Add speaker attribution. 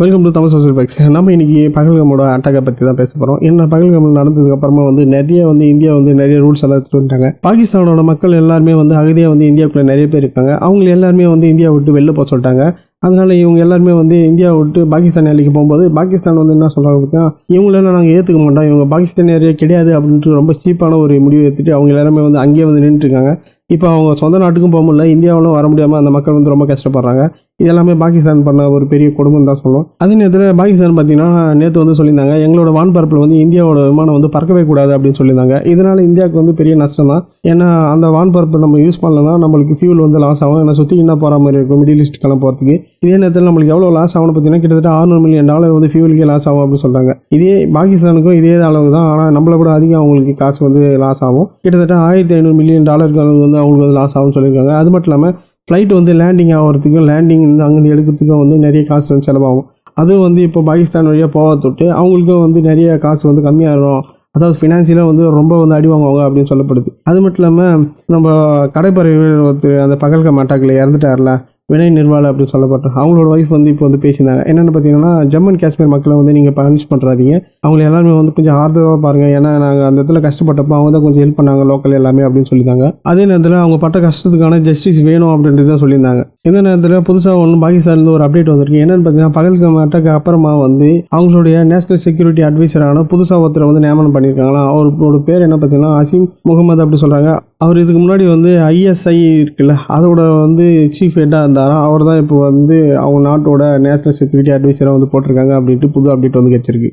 Speaker 1: Welcome to Tamil social facts. நம்ம இன்னைக்கு பகல்காமோட அட்டாக்கை பற்றி தான் பேச போகிறோம். என்ன பகல்காம் நடந்ததுக்கு அப்புறமா நிறைய இந்தியா நிறைய ரூல்ஸ் எல்லாம் எடுத்துட்டு வந்துட்டாங்க. பாகிஸ்தானோட மக்கள் எல்லாருமே அகதியாக இந்தியாவுக்குள்ள நிறைய பேர் இருக்காங்க. அவங்க எல்லாருமே இந்தியா விட்டு வெளில போக சொல்லிட்டாங்க. அதனால இவங்க எல்லாருமே இந்தியா விட்டு பாகிஸ்தான் எல்லைக்கு போகும்போது பாகிஸ்தான் என்ன சொல்கிறாங்க பார்த்தீங்கன்னா, இவங்களெல்லாம் நாங்கள் ஏற்றுக்க மாட்டோம், இவங்க பாகிஸ்தான் ஏரியா கிடையாது அப்படின்ட்டு ரொம்ப சீப்பான ஒரு முடிவு எடுத்துட்டு அவங்க எல்லாருமே அங்கேயே நின்றுட்டுருக்காங்க. இப்போ அவங்க சொந்த நாட்டுக்கும் போக முடியல, இந்தியாவிலும் வர முடியாமல் அந்த மக்கள் ரொம்ப கஷ்டப்படுறாங்க. இது எல்லாமே பாகிஸ்தான் பண்ண ஒரு பெரிய கொடுமைன்னு தான் சொல்லுவோம். அதே நேரத்தில் பாகிஸ்தான் பார்த்தீங்கன்னா நேற்று சொல்லியிருந்தாங்க, எங்களோட வான்பரப்பில் இந்தியாவோட விமானம் பறக்கவே கூடாது அப்படின்னு சொல்லியிருந்தாங்க. இதனால் இந்தியாவுக்கு பெரிய நஷ்டம் தான். ஏன்னா அந்த வான்பரப்பை நம்ம யூஸ் பண்ணலன்னா நம்மளுக்கு ஃபியூல் லாஸ் ஆகும். ஏன்னா சுற்றி என்ன போகிற மாதிரி இருக்கும் மிடில் ஈஸ்ட்டுக்கெல்லாம் போகிறதுக்கு. இதே நேரத்தில் நம்மளுக்கு எவ்வளோ லாஸ் ஆகும்னு பார்த்தீங்கன்னா கிட்டத்தட்ட $600 மில்லியன் ஃபியூலுக்கே லாஸ் ஆகும் அப்படின்னு சொல்கிறாங்க. இதே பாகிஸ்தானுக்கும் இதே அளவு தான், ஆனால் நம்மளை விட அதிகம் அவங்களுக்கு காசு லாஸ் ஆகும். கிட்டத்தட்ட $1500 மில்லியன் அவங்களுக்கு லாஸ் ஆகும்னு சொல்லியிருக்காங்க. அது மட்டும் இல்லாமல் ஃப்ளைட் லேண்டிங் ஆகிறதுக்கும் லேண்டிங் அங்கேருந்து எடுக்கிறதுக்கும் நிறைய காசு செலவாகும். அது இப்போ பாகிஸ்தான் வழியாக போகிறதுட்டு அவங்களுக்கும் நிறைய காசு கம்மியாகிடும். அதாவது ஃபினான்ஷியலாக ரொம்ப அடி வாங்குவாங்க அப்படின்னு சொல்லப்படுது. அது மட்டும் இல்லாமல் நம்ம கடைப்பறவை ஒருத்தர் அந்த பகல்காம் அட்டாக்கில் இறந்துட்டார்ல, வினய் நிர்வால் அப்படின்னு சொல்லப்பட்டோம். அவங்களோட ஒய்ஃப் இப்போ பேசியிருந்தாங்க. என்னென்னு பார்த்தீங்கன்னா, ஜம்மு அண்ட் காஷ்மீர் மக்களை நீங்கள் பனிஷ் பண்ணுறாதீங்க, அவங்க எல்லாருமே கொஞ்சம் ஆதரவாக பாருங்கள். ஏன்னா நாங்கள் அந்த இடத்துல கஷ்டப்பட்டப்போ அவங்க தான் கொஞ்சம் ஹெல்ப் பண்ணாங்க லோக்கல் எல்லாமே அப்படின்னு சொல்லியிருந்தாங்க. அதே நேரத்தில் அவங்க பட்ட கஷ்டத்துக்கான ஜஸ்டிஸ் வேணும் அப்படின்றது தான் சொல்லியிருந்தாங்க. இந்த நேரத்தில் புதுசாக பாகிஸ்தான்லேருந்து ஒரு அப்டேட் வந்திருக்கு. என்னென்னு பார்த்தீங்கன்னா, பகல்காம் அட்டாக்கு அப்புறமா அவங்களுடைய நேஷனல் செக்யூரிட்டி அட்வைசரான புதுசாக ஒருத்தர் நியமனம் பண்ணியிருக்காங்களா. அவரோட பேர் என்ன பார்த்தீங்கன்னா அசீம் முகமது அப்படி சொல்கிறாங்க. அவர் இதுக்கு முன்னாடி ISI இருக்குல்ல, அதோட சீஃப் ஹெட்டாக இருந்தாராம். அவர் தான் இப்போ அவங்க நாட்டோட நேஷனல் செக்யூரிட்டி அட்வைசராக போட்டிருக்காங்க அப்படின்ட்டு புது அப்டேட் கிடச்சிருக்கு.